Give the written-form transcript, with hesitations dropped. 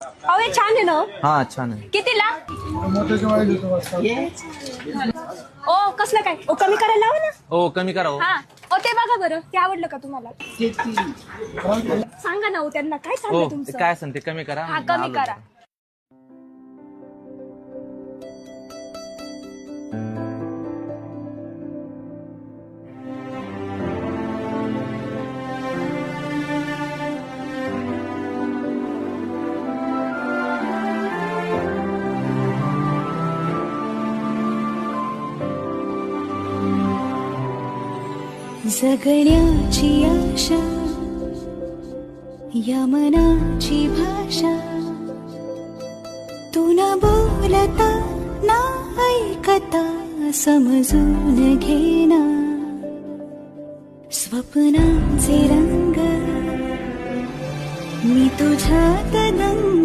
अहो हे छान आहे ना हो? हा छान आहे. कितीला? ओ कसलं काय? ओ कमी करायला लावा ना. हो कमी करा हो. हा ओ ते बघा बरं, ते आवडलं का तुम्हाला? सांगा ना हो त्यांना, काय हो चाललंय ते तुमचं? काय असेल ते कमी करा. हा कमी करा. जगण्याची आशा या मनाची भाषा तू न बोलता ना ऐकता समजून घेना स्वप्नांचे रंग मी तुझ्यात दंग